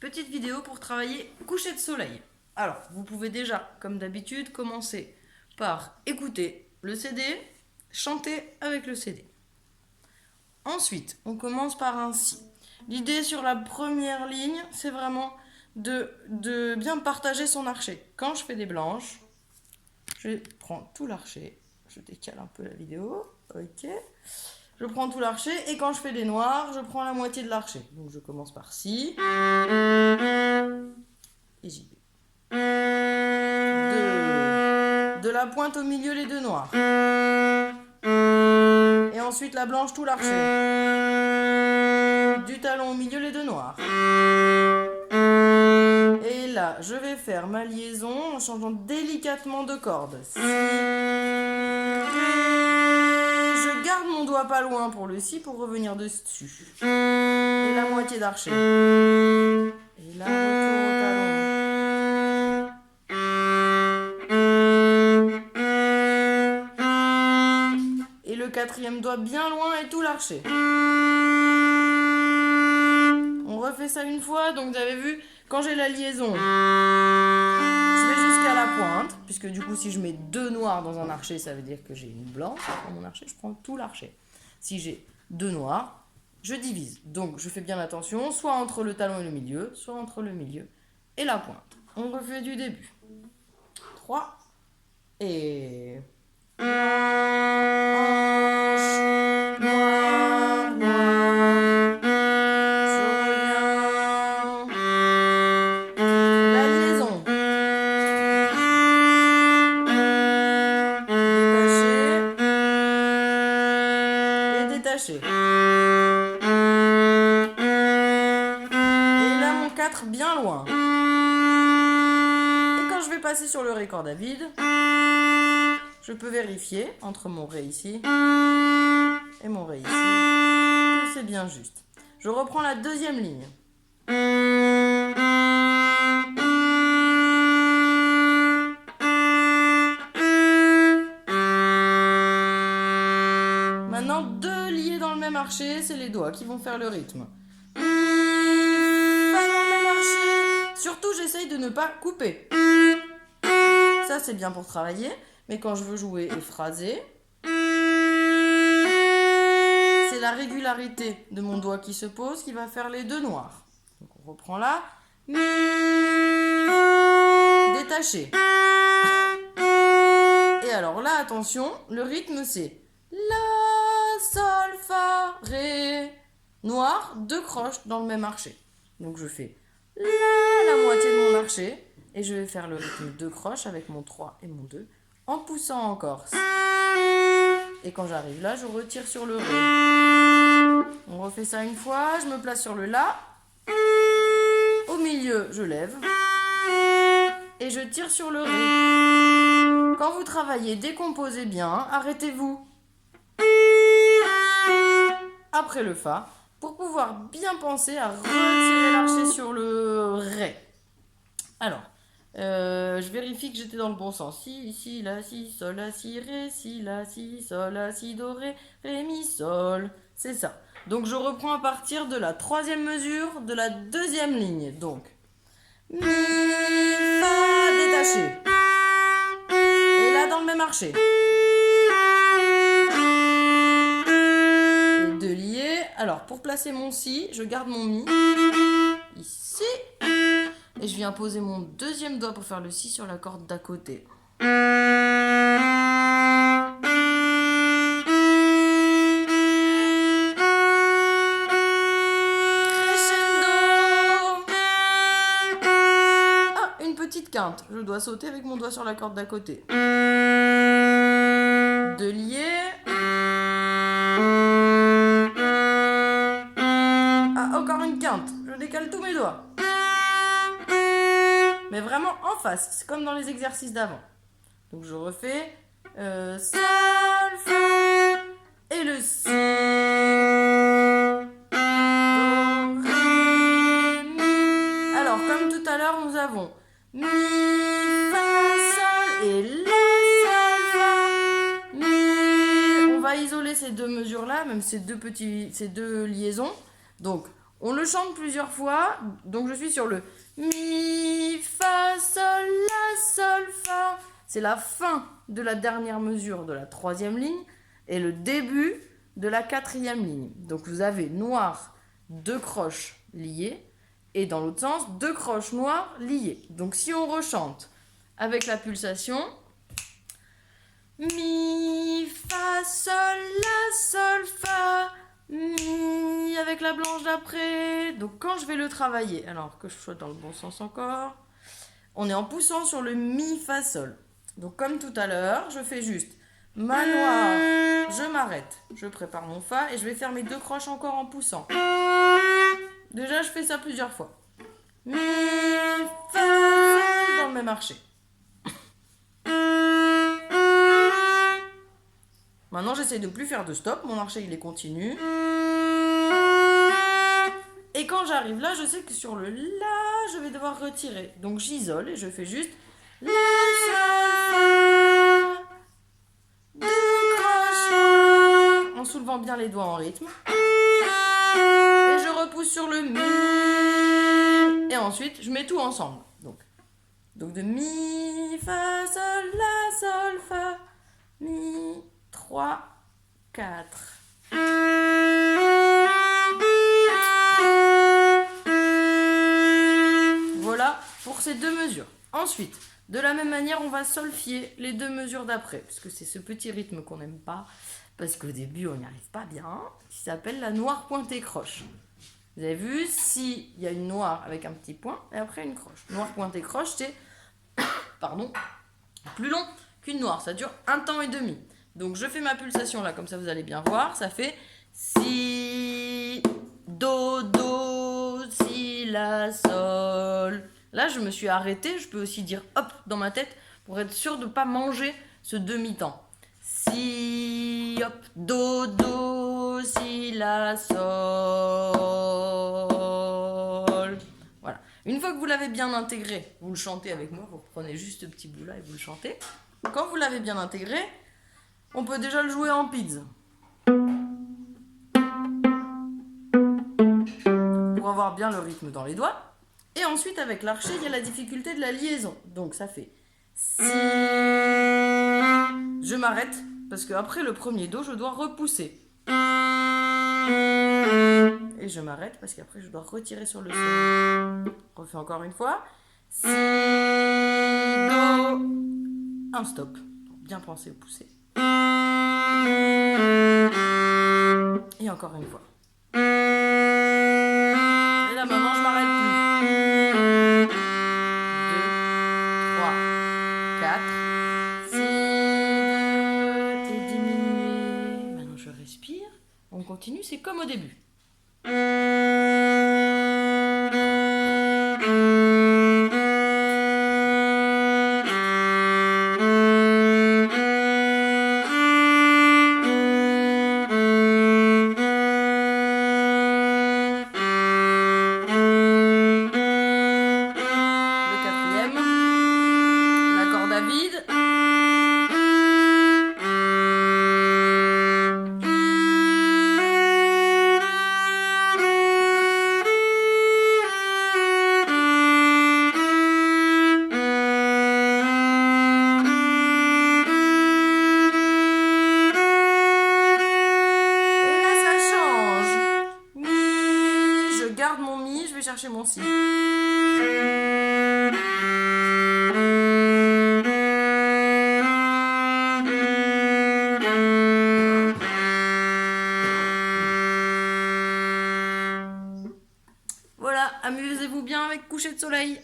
Petite vidéo pour travailler coucher de soleil. Alors, vous pouvez déjà, comme d'habitude, commencer par écouter le CD, chanter avec le CD. Ensuite, on commence par un si. L'idée sur la première ligne, c'est vraiment de bien partager son archet. Quand je fais des blanches, je prends tout l'archet. Je décale un peu la vidéo. Ok. Je prends tout l'archet et quand je fais des noirs, je prends la moitié de l'archet. Donc je commence par si. Et j'y vais. De la pointe au milieu, les deux noirs. Et ensuite la blanche, tout l'archet. Du talon au milieu, les deux noirs. Et là, je vais faire ma liaison en changeant délicatement de corde. Si, ré. Je garde mon doigt pas loin pour le si pour revenir dessus. Et la moitié d'archet. Et là, retour au talon. Et le quatrième doigt bien loin et tout l'archet. On refait ça une fois, donc vous avez vu, quand j'ai la liaison, je vais jusqu'à la pointe, puisque du coup si je mets deux noirs dans un archet, ça veut dire que j'ai une blanche dans mon archet, je prends tout l'archet. Si j'ai deux noirs, je divise. Donc je fais bien attention, soit entre le talon et le milieu, soit entre le milieu et la pointe. On refait du début. 3 et... détaché. Et là, mon 4 bien loin. Et quand je vais passer sur le ré corde à vide, je peux vérifier entre mon ré ici et mon ré ici que c'est bien juste. Je reprends la deuxième ligne. Maintenant, deux liés dans le même archet, c'est les doigts qui vont faire le rythme. Pas dans le même archet. Surtout, j'essaye de ne pas couper. Ça, c'est bien pour travailler, mais quand je veux jouer et phraser, c'est la régularité de mon doigt qui se pose qui va faire les deux noirs. Donc, on reprend là. Détaché. Et alors là, attention, le rythme, c'est la, sol, fa, ré. Noir, deux croches dans le même archet. Donc je fais la moitié de mon archet. Et je vais faire le rythme deux croches avec mon 3 et mon 2 en poussant encore. Et quand j'arrive là, je retire sur le ré. On refait ça une fois. Je me place sur le la. Au milieu, je lève. Et je tire sur le ré. Quand vous travaillez, décomposez bien. Arrêtez-vous après le fa pour pouvoir bien penser à retirer l'archet sur le ré. Alors, je vérifie que j'étais dans le bon sens. Si, la, si, sol, la, si, ré, si, la, si, sol, la, si, do, ré, mi, sol. C'est ça. Donc, je reprends à partir de la troisième mesure de la deuxième ligne. Donc, mi, fa, détaché. Et là, dans le même archet. Et deux liés. Alors, pour placer mon si, je garde mon mi. Ici. Et je viens poser mon deuxième doigt pour faire le si sur la corde d'à côté. Crescendo. Ah, une petite quinte. Je dois sauter avec mon doigt sur la corde d'à côté. Deux liés. Ah, encore une quinte. Je décale tous mes doigts. Mais vraiment en face, c'est comme dans les exercices d'avant. Donc je refais sol, fa, et le si. Do, ré, mi. Alors comme tout à l'heure, nous avons mi, fa, sol et la, sol, fa, mi. On va isoler ces deux mesures-là, même ces deux liaisons. Donc On le chante plusieurs fois, donc je suis sur le mi, fa, sol, la, sol, fa. C'est la fin de la dernière mesure de la 3e ligne et le début de la 4e ligne. Donc vous avez noir, 2 croches liées et dans l'autre sens, 2 croches noires liées. Donc si on rechante avec la pulsation, mi, fa, sol, la, sol, fa, mi, avec la blanche d'après. Donc quand je vais le travailler, alors que je sois dans le bon sens encore, on est en poussant sur le mi, fa, sol. Donc comme tout à l'heure, je fais juste ma noire, je m'arrête, je prépare mon fa et je vais faire mes 2 croches encore en poussant. Déjà je fais ça plusieurs fois. Mi, fa, sol dans le même archet. Maintenant j'essaie de ne plus faire de stop, mon archet il est continu. Et quand j'arrive là, je sais que sur le la, je vais devoir retirer. Donc j'isole et je fais juste la, sol, fa, 2 croches en soulevant bien les doigts en rythme. Et je repousse sur le mi. Et ensuite, je mets tout ensemble. Donc de mi, fa, sol, la, sol, fa, mi, 3, 4. Voilà pour ces 2 mesures. Ensuite, de la même manière, on va solfier les 2 mesures d'après, parce que c'est ce petit rythme qu'on n'aime pas, parce qu'au début, on n'y arrive pas bien, qui s'appelle la noire pointée croche. Vous avez vu, s'il y a une noire avec un petit point, et après une croche. Noire pointée croche, c'est plus long qu'une noire, ça dure 1 temps et demi. Donc je fais ma pulsation là, comme ça vous allez bien voir, ça fait si, do, do, si, la, sol. Là je me suis arrêtée, je peux aussi dire hop dans ma tête pour être sûr de ne pas manger ce demi-temps. Si, hop, do, do, si, la, sol. Voilà. Une fois que vous l'avez bien intégré, vous le chantez avec moi, vous reprenez juste ce petit bout là et vous le chantez. Quand vous l'avez bien intégré, on peut déjà le jouer en pizza. Pour avoir bien le rythme dans les doigts. Et ensuite, avec l'archet, il y a la difficulté de la liaison. Donc ça fait si. Je m'arrête, parce qu'après le premier do, je dois repousser. Et je m'arrête, parce qu'après, je dois retirer sur le sol. On refait encore une fois. Si, do. Un stop. Pour bien penser au pousser. Et encore une fois. Et là maintenant je m'arrête plus. 2, 3, 4, 6 et diminuer. Maintenant je respire. On continue, c'est comme au début. Vide. Et là ça change. Mi, je garde mon mi, je vais chercher mon si. Voilà, amusez-vous bien avec coucher de soleil.